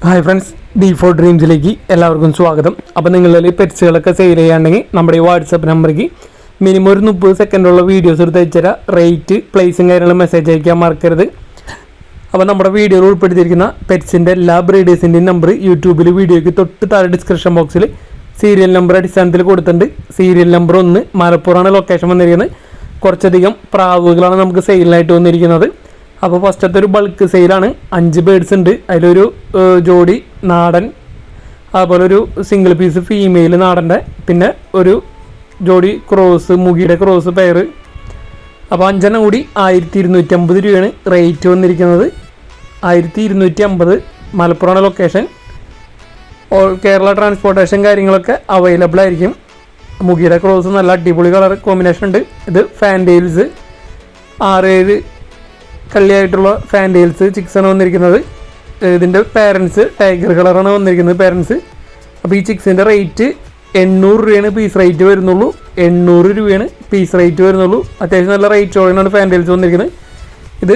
Hi friends, D4 ഡ്രീംസിലേക്ക് എല്ലാവർക്കും സ്വാഗതം. അപ്പോൾ നിങ്ങളിൽ പെറ്റ്സുകളൊക്കെ സെയിൽ ചെയ്യാണ്ടെങ്കിൽ നമ്മുടെ ഈ വാട്സപ്പ് നമ്പറിലേക്ക് മിനിമം ഒരു 30 സെക്കൻഡുള്ള വീഡിയോസ് എടുത്ത് അയച്ചുതരാം. റേറ്റ്, പ്ലേസും കാര്യങ്ങളും മെസ്സേജ് അയക്കാൻ മറക്കരുത്. അപ്പോൾ നമ്മുടെ വീഡിയോയിൽ ഉൾപ്പെടുത്തിയിരിക്കുന്ന പെറ്റ്സിൻ്റെ എല്ലാ ബ്രീഡേഴ്സിൻ്റെയും നമ്പർ യൂട്യൂബിൽ വീഡിയോയ്ക്ക് തൊട്ട് താഴെ ഡിസ്ക്രിപ്ഷൻ ബോക്സിൽ സീരിയൽ നമ്പർ അടിസ്ഥാനത്തിൽ കൊടുത്തിട്ടുണ്ട്. സീരിയൽ നമ്പർ 1 മലപ്പുറമാണ് ലൊക്കേഷൻ വന്നിരിക്കുന്നത്. കുറച്ചധികം പ്രാവുകളാണ് നമുക്ക് സെയിലിനായിട്ട് വന്നിരിക്കുന്നത്. അപ്പോൾ ഫസ്റ്റത്തെ ഒരു ബൾക്ക് സെയിലാണ്. 5 ബേഡ്സ് ഉണ്ട്. അതിലൊരു ജോഡി നാടൻ, അതുപോലെ ഒരു സിംഗിൾ പീസ് ഫീമെയിൽ നാടൻ്റെ, പിന്നെ ഒരു ജോഡി ക്രോസ്, മുഗിയുടെ ക്രോസ് പെയർ. അപ്പോൾ 5 കൂടി 1250 രൂപയാണ് റേറ്റ് വന്നിരിക്കുന്നത്. 1250 മലപ്പുറമാണ് ലൊക്കേഷൻ. ഓൾ കേരള ട്രാൻസ്പോർട്ടേഷൻ കാര്യങ്ങളൊക്കെ അവൈലബിൾ ആയിരിക്കും. മുഗിയുടെ ക്രോസ് നല്ല അടിപൊളി കളർ കോമ്പിനേഷൻ ഉണ്ട്. ഇത് ഫാൻറ്റെയിൽസ് 6-7 കള്ളിയായിട്ടുള്ള ഫാൻറ്റെയിൽസ് ചിക്സാണ് വന്നിരിക്കുന്നത്. ഇതിൻ്റെ പാരൻസ് ടൈഗർ കളറാണ് വന്നിരിക്കുന്നത് പാരൻസ്. അപ്പോൾ ഈ ചിക്സിൻ്റെ റേറ്റ് 800 രൂപയാണ് പീസ് റേറ്റ് വരുന്നുള്ളൂ. 800 രൂപയാണ് പീസ് റേറ്റ് വരുന്നുള്ളൂ. അത്യാവശ്യം നല്ല റേറ്റോടെയാണ് ഫാൻറ്റെയിൽസ് വന്നിരിക്കുന്നത്. ഇത്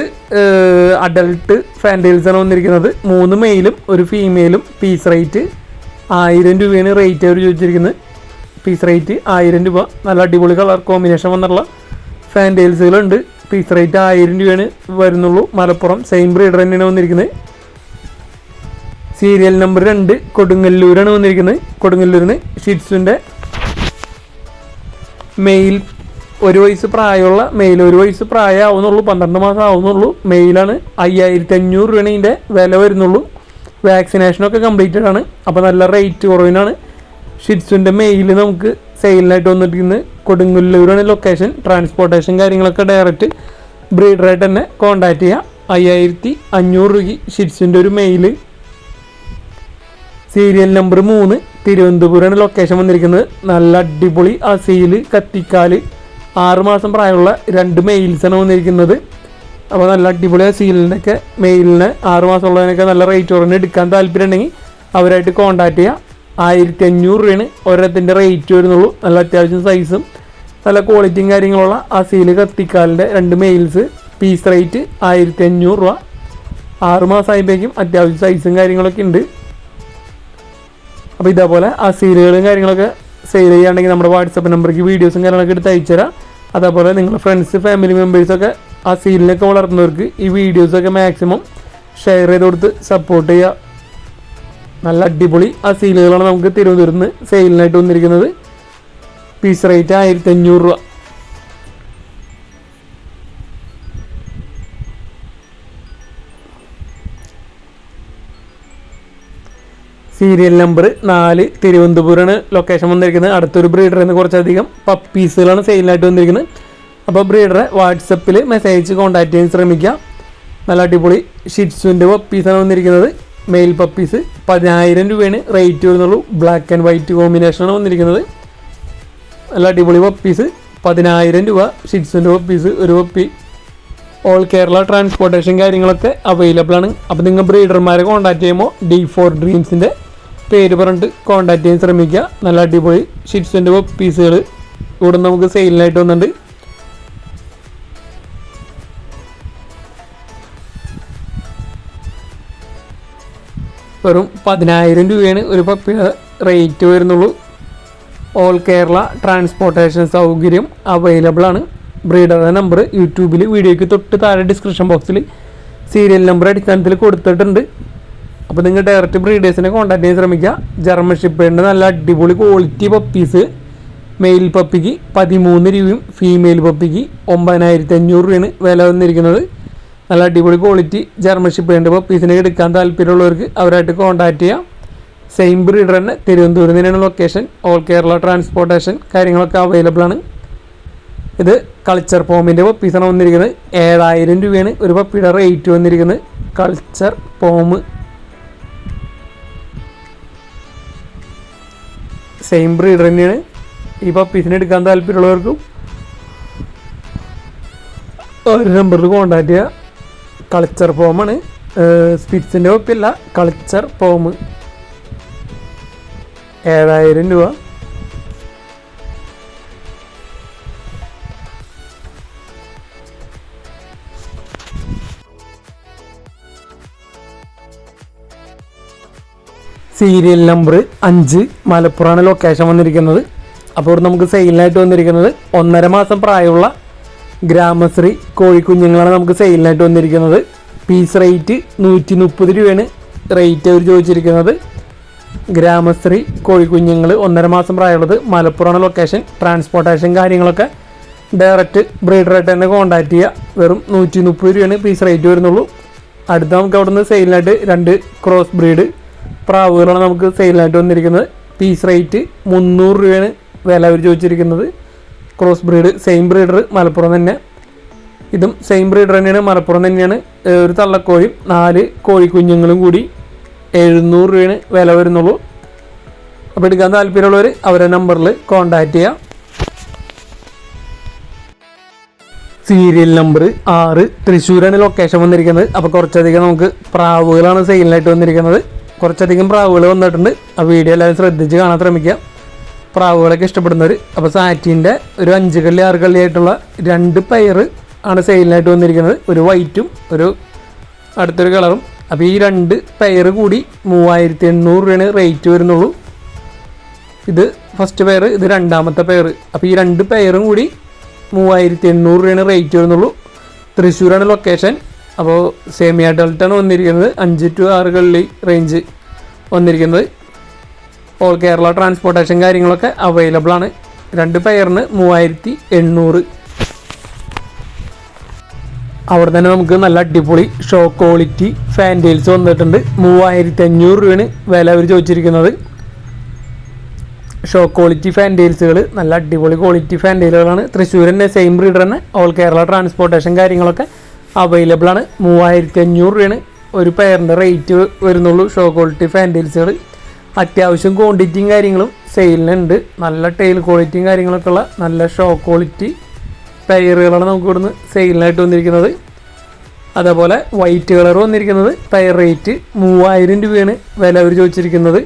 അഡൽട്ട് ഫാൻറ്റെയിൽസാണ് വന്നിരിക്കുന്നത്. 3 മെയിലും ഒരു ഫീമെയിലും. പീസ് റേറ്റ് 1000 രൂപയാണ് റേറ്റ് അവർ ചോദിച്ചിരിക്കുന്നത്. പീസ് റേറ്റ് 1000 രൂപ. നല്ല അടിപൊളി കളർ കോമ്പിനേഷൻ വന്നിട്ടുള്ള ഫാൻറ്റെയിൽസുകളുണ്ട്. പീസ് റേറ്റ് 1000 രൂപയാണ് വരുന്നുള്ളൂ. മലപ്പുറം സെയിം ബ്രീഡർ തന്നെയാണ് വന്നിരിക്കുന്നത്. സീരിയൽ നമ്പർ 2 കൊടുങ്ങല്ലൂരാണ് വന്നിരിക്കുന്നത്. കൊടുങ്ങല്ലൂരിന് ഷിറ്റ്സുൻ്റെ മെയിൽ 1 വയസ്സ് പ്രായമുള്ള മെയിൽ, 1 വയസ്സ് പ്രായമാവുന്നുള്ളൂ, 12 മാസം ആവുന്നുള്ളൂ. മെയിലാണ്. 5500 രൂപയാണ് ഇതിൻ്റെ വില വരുന്നുള്ളൂ. വാക്സിനേഷനൊക്കെ കംപ്ലീറ്റഡ് ആണ്. അപ്പോൾ നല്ല റേറ്റ് കുറവിനാണ് ഷിറ്റ്സുൻ്റെ മെയിൽ നമുക്ക് സെയിലിനായിട്ട് വന്നിരിക്കുന്നത്. കൊടുങ്ങല്ലൂരാണ് ലൊക്കേഷൻ. ട്രാൻസ്പോർട്ടേഷൻ കാര്യങ്ങളൊക്കെ ഡയറക്റ്റ് ബ്രീഡറായിട്ട് തന്നെ കോൺടാക്റ്റ് ചെയ്യാം. 5500 രൂപയ്ക്ക് ഷിറ്റ്സിൻ്റെ ഒരു മെയിൽ. സീരിയൽ നമ്പർ 3 തിരുവനന്തപുരമാണ് ലൊക്കേഷൻ വന്നിരിക്കുന്നത്. നല്ല അടിപൊളി അസീൽ കത്തിക്കാൽ 6 മാസം പ്രായമുള്ള 2 മെയിൽസാണ് വന്നിരിക്കുന്നത്. അപ്പോൾ നല്ല അടിപൊളി അസീലിൻ്റെയൊക്കെ മെയിലിന് 6 മാസമുള്ളതിനൊക്കെ നല്ല റേറ്റ് കുറഞ്ഞ് എടുക്കാൻ താല്പര്യം ഉണ്ടെങ്കിൽ അവരായിട്ട് കോൺടാക്റ്റ് ചെയ്യാം. 1500 രൂപയാണ് ഒരെണ്ണത്തിൻ്റെ റേറ്റ് വരുന്നുള്ളൂ. നല്ല അത്യാവശ്യം സൈസും നല്ല ക്വാളിറ്റിയും കാര്യങ്ങളുള്ള അസീൽ കത്തിക്കാലിൻ്റെ 2 മെയിൽസ്. പീസ് റേറ്റ് 1500 രൂപ. 6 മാസമായപ്പോഴേക്കും അത്യാവശ്യം സൈസും കാര്യങ്ങളൊക്കെ ഉണ്ട്. അപ്പോൾ ഇതേപോലെ അസീലുകളും കാര്യങ്ങളൊക്കെ സെയിൽ ചെയ്യുകയാണെങ്കിൽ നമ്മുടെ വാട്സപ്പ് നമ്പറിലേക്ക് വീഡിയോസും കാര്യങ്ങളൊക്കെ എടുത്ത് അയച്ചുതരാം. അതേപോലെ നിങ്ങളുടെ ഫ്രണ്ട്സ്, ഫാമിലി മെമ്പേഴ്സൊക്കെ അസീലിനൊക്കെ വളർത്തുന്നവർക്ക് ഈ വീഡിയോസൊക്കെ മാക്സിമം ഷെയർ ചെയ്ത് കൊടുത്ത് സപ്പോർട്ട് ചെയ്യുക. നല്ല അടിപൊളി അസീലുകളാണ് നമുക്ക് തിരുവനന്തപുരത്ത് നിന്ന് സെയിലിനായിട്ട് വന്നിരിക്കുന്നത്. പീസ് റേറ്റ് 1500 രൂപ. സീരിയൽ നമ്പർ 4 തിരുവനന്തപുരമാണ് ലൊക്കേഷൻ വന്നിരിക്കുന്നത്. അടുത്തൊരു ബ്രീഡറിൽ നിന്ന് കുറച്ചധികം പപ്പീസുകളാണ് സെയിലിനായിട്ട് വന്നിരിക്കുന്നത്. അപ്പോൾ ബ്രീഡറെ വാട്സപ്പിൽ മെസ്സേജ് അയച്ച് കോൺടാക്ട് ചെയ്യാൻ ശ്രമിക്കുക. നല്ല അടിപൊളി ഷിറ്റ്സുൻ്റെ പപ്പീസാണ് വന്നിരിക്കുന്നത്. മെയിൽ പപ്പീസ് 10000 രൂപയാണ് റേറ്റ് വരുന്നുള്ളൂ. ബ്ലാക്ക് ആൻഡ് വൈറ്റ് കോമ്പിനേഷനാണ് വന്നിരിക്കുന്നത്. നല്ല അടിപൊളി പപ്പീസ് 10000 രൂപ ഷിറ്റ്സിൻ്റെ പപ്പീസ്. ഒരു പപ്പി. ഓൾ കേരള ട്രാൻസ്പോർട്ടേഷൻ കാര്യങ്ങളൊക്കെ അവൈലബിൾ ആണ്. അപ്പോൾ നിങ്ങൾ ബ്രീഡർമാരെ കോൺടാക്ട് ചെയ്യുമ്പോൾ D4 ഡ്രീംസിൻ്റെ പേര് പറഞ്ഞിട്ട് കോൺടാക്ട് ചെയ്യാൻ ശ്രമിക്കുക. നല്ല അടിപൊളി ഷിറ്റ്സിൻ്റെ പപ്പീസുകൾ ഇവിടെ നമുക്ക് സെയിലിനായിട്ട് വന്നിട്ടുണ്ട്. വെറും 10000 രൂപയാണ് ഒരു പപ്പിയുടെ റേറ്റ് വരുന്നുള്ളൂ. ഓൾ കേരള ട്രാൻസ്പോർട്ടേഷൻ സൗകര്യം അവൈലബിൾ ആണ്. ബ്രീഡറുടെ നമ്പർ യൂട്യൂബിൽ വീഡിയോയ്ക്ക് തൊട്ട് താഴെ ഡിസ്ക്രിപ്ഷൻ ബോക്സിൽ സീരിയൽ നമ്പർ അടിസ്ഥാനത്തിൽ കൊടുത്തിട്ടുണ്ട്. അപ്പോൾ നിങ്ങൾ ഡയറക്റ്റ് ബ്രീഡേഴ്സിനെ കോൺടാക്ട് ചെയ്യാൻ ശ്രമിക്കുക. ജർമ്മൻ ഷിപ്പേഡിൻ്റെ നല്ല അടിപൊളി ക്വാളിറ്റി പപ്പീസ്. മെയിൽ പപ്പിക്ക് 13 രൂപയും ഫീമെയിൽ പപ്പിക്ക് 9500 രൂപയാണ് വില വന്നിരിക്കുന്നത്. നല്ല അടിപൊളി ക്വാളിറ്റി ജർമ്മൻ ഷിപ്പേഡിൻ്റെ പപ്പീസിനെ എടുക്കാൻ താല്പര്യമുള്ളവർക്ക് അവരായിട്ട് കോൺടാക്ട് ചെയ്യാം. സെയിം ബ്രീഡർ തന്നെ തിരുവനന്തപുരം തന്നെയാണ് ലൊക്കേഷൻ. ഓൾ കേരള ട്രാൻസ്പോർട്ടേഷൻ കാര്യങ്ങളൊക്കെ അവൈലബിൾ ആണ്. ഇത് കൾച്ചർ പോമിൻ്റെ പപ്പീസാണ് വന്നിരിക്കുന്നത്. 7000 രൂപയാണ് ഒരു പപ്പിയുടെ റേറ്റ് വന്നിരിക്കുന്നത്. കൾച്ചർ പോം സെയിം ബ്രീഡർ തന്നെയാണ്. ഈ പപ്പീസിനെ എടുക്കാൻ താല്പര്യമുള്ളവർക്കും ഒരു നമ്പറിൽ കോൺടാക്ട് ചെയ്യുക. കൾച്ചർ പോമാണ്. സ്പിറ്റ്സിൻ്റെ പപ്പിയല്ല, കൾച്ചർ പോം. 7000 രൂപ. സീരിയൽ നമ്പർ 5 മലപ്പുറമാണ് ലൊക്കേഷൻ വന്നിരിക്കുന്നത്. അപ്പോൾ ഇവിടെ നമുക്ക് സെയിലിനായിട്ട് വന്നിരിക്കുന്നത് 1.5 മാസം പ്രായമുള്ള ഗ്രാമശ്രീ കോഴിക്കുഞ്ഞുങ്ങളാണ് നമുക്ക് സെയിലിനായിട്ട് വന്നിരിക്കുന്നത്. പീസ് റേറ്റ് 130 രൂപയാണ് റേറ്റ് അവർ ചോദിച്ചിരിക്കുന്നത്. ഗ്രാമശ്രീ കോഴിക്കുഞ്ഞുങ്ങൾ 1.5 മാസം പ്രായമുള്ളത്, മലപ്പുറമാണ് ലൊക്കേഷൻ. ട്രാൻസ്പോർട്ടേഷൻ കാര്യങ്ങളൊക്കെ ഡയറക്റ്റ് ബ്രീഡറായിട്ട് തന്നെ കോൺടാക്ട് ചെയ്യുക. വെറും 130 രൂപയാണ് പീസ് റേറ്റ് വരുന്നുള്ളൂ. അടുത്ത നമുക്ക് അവിടെ നിന്ന് സെയിലിനായിട്ട് 2 ക്രോസ് ബ്രീഡ് പ്രാവുകളാണ് നമുക്ക് സെയിലിനായിട്ട് വന്നിരിക്കുന്നത്. പീസ് റേറ്റ് 300 രൂപയാണ് വില അവർ ചോദിച്ചിരിക്കുന്നത്. Cross breed same breeder Malappuram തന്നെ, ഇതും സെയിം ബ്രീഡർ തന്നെയാണ്, മലപ്പുറം തന്നെയാണ്. ഒരു തള്ളക്കോഴിയും 4 കോഴിക്കുഞ്ഞുങ്ങളും കൂടി 700 രൂപയാണ് വില വരുന്നുള്ളൂ. അപ്പോൾ എടുക്കാൻ താല്പര്യമുള്ളവർ അവരുടെ നമ്പറിൽ കോൺടാക്റ്റ് ചെയ്യുക. സീരിയൽ നമ്പർ 6 തൃശ്ശൂരാണ് ലൊക്കേഷൻ വന്നിരിക്കുന്നത്. അപ്പോൾ കുറച്ചധികം നമുക്ക് പ്രാവുകളാണ് സെയിലിനായിട്ട് വന്നിരിക്കുന്നത്. കുറച്ചധികം പ്രാവുകൾ വന്നിട്ടുണ്ട്. ആ വീഡിയോ എല്ലാവരും ശ്രദ്ധിച്ച് കാണാൻ ശ്രമിക്കുക, പ്രാവുകളൊക്കെ ഇഷ്ടപ്പെടുന്നവർ. അപ്പോൾ സാറ്റിൻ്റെ ഒരു 5 കള്ളി 6 കള്ളി ആയിട്ടുള്ള 2 പെയർ ആണ് സെയിലിനായിട്ട് വന്നിരിക്കുന്നത്. ഒരു വൈറ്റും ഒരു അടുത്തൊരു കളറും. അപ്പോൾ ഈ 2 പെയർ കൂടി 3800 രൂപയാണ് റേറ്റ് വരുന്നുള്ളൂ. ഇത് ഫസ്റ്റ് പെയർ, ഇത് രണ്ടാമത്തെ പെയർ. അപ്പോൾ ഈ 2 പെയറും കൂടി 3800 രൂപയാണ് റേറ്റ് വരുന്നുള്ളൂ. തൃശ്ശൂരാണ് ലൊക്കേഷൻ. അപ്പോൾ സെമി അഡൾട്ടാണ് വന്നിരിക്കുന്നത്. 5 to 6 കള്ളി റേഞ്ച് വന്നിരിക്കുന്നത്. ഓൾ കേരള ട്രാൻസ്പോർട്ടേഷൻ കാര്യങ്ങളൊക്കെ അവൈലബിൾ ആണ്. 2 പെയറിന് 3800. അവിടെ തന്നെ നമുക്ക് നല്ല അടിപൊളി ഷോ ക്വാളിറ്റി ഫാൻറ്റെയിൽസ് വന്നിട്ടുണ്ട്. 3500 രൂപയാണ് വില അവർ ചോദിച്ചിരിക്കുന്നത്. ഷോ ക്വാളിറ്റി ഫാൻറ്റെയിൽസുകൾ നല്ല അടിപൊളി ക്വാളിറ്റി ഫാൻറ്റെയിലുകളാണ്. തൃശ്ശൂർ തന്നെ സെയിം ബ്രീഡർ തന്നെ, ഓൾ കേരള ട്രാൻസ്പോർട്ടേഷൻ കാര്യങ്ങളൊക്കെ അവൈലബിൾ ആണ്. 3500 രൂപയാണ് ഒരു പെയറിൻ്റെ റേറ്റ് വരുന്നുള്ളൂ. ഷോ ക്വാളിറ്റി ഫാൻറ്റെയിൽസുകൾ അത്യാവശ്യം ക്വാണ്ടിറ്റിയും കാര്യങ്ങളും സെയിലിനുണ്ട്. നല്ല ടെയിൽ ക്വാളിറ്റിയും കാര്യങ്ങളൊക്കെ ഉള്ള നല്ല ഷോ ക്വാളിറ്റി പെയറുകളാണ് നമുക്ക് ഇവിടുന്ന് സെയിലിനായിട്ട് വന്നിരിക്കുന്നത്. അതേപോലെ വൈറ്റ് കളർ വന്നിരിക്കുന്നത് പെയർ റേറ്റ് 3000 രൂപയാണ് വില അവർ ചോദിച്ചിരിക്കുന്നത്.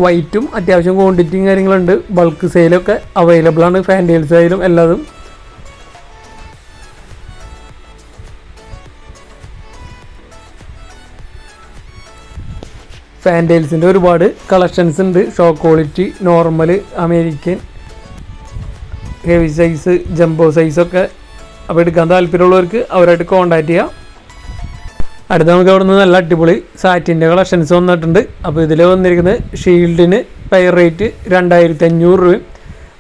വൈറ്റും അത്യാവശ്യം ക്വാണ്ടിറ്റിയും കാര്യങ്ങളുണ്ട്. ബൾക്ക് സെയിലൊക്കെ അവൈലബിൾ ആണ്. ഫാൻറ്റെയിൽസ് ആയാലും എല്ലാതും. ഫാൻറ്റെയിൽസിൻ്റെ ഒരുപാട് കളക്ഷൻസ് ഉണ്ട്. Show quality, normal, American, heavy size, jumbo സൈസൊക്കെ. അപ്പോൾ എടുക്കാൻ താല്പര്യമുള്ളവർക്ക് അവരായിട്ട് കോൺടാക്ട് ചെയ്യാം. അടുത്ത നമുക്ക് അവിടെ നിന്ന് നല്ല അടിപൊളി സാറ്റിൻ്റെ കളക്ഷൻസ് വന്നിട്ടുണ്ട്. അപ്പോൾ ഇതിൽ വന്നിരിക്കുന്നത് ഷീൽഡിന് പെയർ റേറ്റ് 2500 രൂപയും,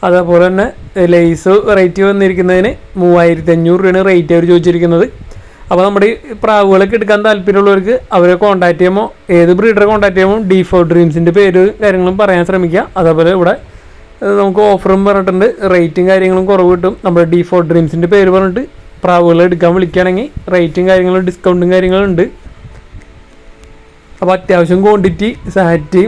അതേപോലെ തന്നെ ലേസ് റേറ്റ് വന്നിരിക്കുന്നതിന് 3500 രൂപയാണ് റേറ്റ് അവർ ചോദിച്ചിരിക്കുന്നത്. അപ്പോൾ നമ്മുടെ ഈ പ്രാവുകളൊക്കെ എടുക്കാൻ താല്പര്യമുള്ളവർക്ക് അവരെ കോൺടാക്ട് ചെയ്യുമ്പോൾ, ഏത് ബ്രീഡറെ കോൺടാക്ട് ചെയ്യുമ്പോൾ D4 ഡ്രീംസിൻ്റെ പേര് കാര്യങ്ങളും പറയാൻ ശ്രമിക്കുക. അതേപോലെ ഇവിടെ നമുക്ക് ഓഫറും പറഞ്ഞിട്ടുണ്ട്. റേറ്റും കാര്യങ്ങളും കുറവ് കിട്ടും. നമ്മുടെ D4 ഡ്രീംസിൻ്റെ പേര് പറഞ്ഞിട്ട് പ്രാവുകൾ എടുക്കാൻ വിളിക്കുകയാണെങ്കിൽ റേറ്റും കാര്യങ്ങളും ഡിസ്കൗണ്ടും കാര്യങ്ങളും ഉണ്ട്. അപ്പോൾ അത്യാവശ്യം ക്വാണ്ടിറ്റി സാറ്റ്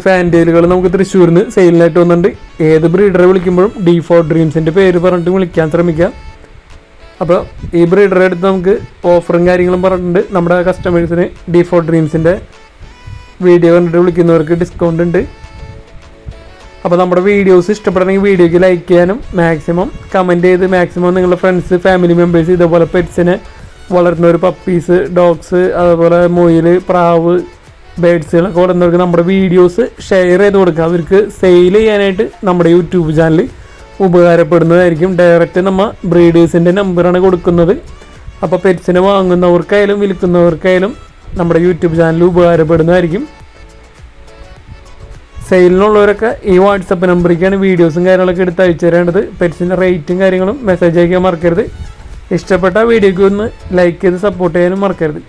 ഫാൻറ്റെയിലുകൾ നമുക്ക് തൃശ്ശൂരിൽ നിന്ന് സെയിലിനായിട്ട് വന്നിട്ടുണ്ട്. ഏത് ബ്രീഡറെ വിളിക്കുമ്പോഴും D4 ഡ്രീംസിൻ്റെ പേര് പറഞ്ഞിട്ട് വിളിക്കാൻ ശ്രമിക്കുക. അപ്പോൾ ഈ ബ്രീഡറെ അടുത്ത് നമുക്ക് ഓഫറും കാര്യങ്ങളും പറഞ്ഞിട്ടുണ്ട്. നമ്മുടെ കസ്റ്റമേഴ്സിന് D4 ഡ്രീംസിൻ്റെ വീഡിയോ കണ്ടിട്ട് വിളിക്കുന്നവർക്ക് ഡിസ്കൗണ്ട് ഉണ്ട്. അപ്പോൾ നമ്മുടെ വീഡിയോസ് ഇഷ്ടപ്പെടണമെങ്കിൽ വീഡിയോയ്ക്ക് ലൈക്ക് ചെയ്യാനും മാക്സിമം കമൻറ്റ് ചെയ്ത് മാക്സിമം നിങ്ങളുടെ ഫ്രണ്ട്സ്, ഫാമിലി മെമ്പേഴ്സ്, ഇതേപോലെ പെറ്റ്സിനെ വളർത്തുന്ന ഒരു പപ്പീസ്, ഡോഗ്സ്, അതുപോലെ മൊയിൽ, പ്രാവ്, ബേഡ്സുകളൊക്കെ വളർത്തുന്നവർക്ക് നമ്മുടെ വീഡിയോസ് ഷെയർ ചെയ്ത് കൊടുക്കുക. അവർക്ക് സെയിൽ ചെയ്യാനായിട്ട് നമ്മുടെ യൂട്യൂബ് ചാനൽ ഉപകാരപ്പെടുന്നതായിരിക്കും. ഡയറക്റ്റ് നമ്മൾ ബ്രീഡേഴ്സിൻ്റെ നമ്പറാണ് കൊടുക്കുന്നത്. അപ്പോൾ പെറ്റ്സിനെ വാങ്ങുന്നവർക്കായാലും വിൽക്കുന്നവർക്കായാലും നമ്മുടെ യൂട്യൂബ് ചാനൽ ഉപകാരപ്പെടുന്നതായിരിക്കും. സെയിലിനുള്ളവരൊക്കെ ഈ വാട്സപ്പ് നമ്പറിലേക്കാണ് വീഡിയോസും കാര്യങ്ങളൊക്കെ എടുത്ത് അയച്ചു തരേണ്ടത്. പെറ്റ്സിൻ്റെ റേറ്റും കാര്യങ്ങളും മെസ്സേജ് അയക്കാൻ മറക്കരുത്. ഇഷ്ടപ്പെട്ട വീഡിയോയ്ക്ക് ഒന്ന് ലൈക്ക് ചെയ്ത് സപ്പോർട്ട് ചെയ്യാനും മറക്കരുത്.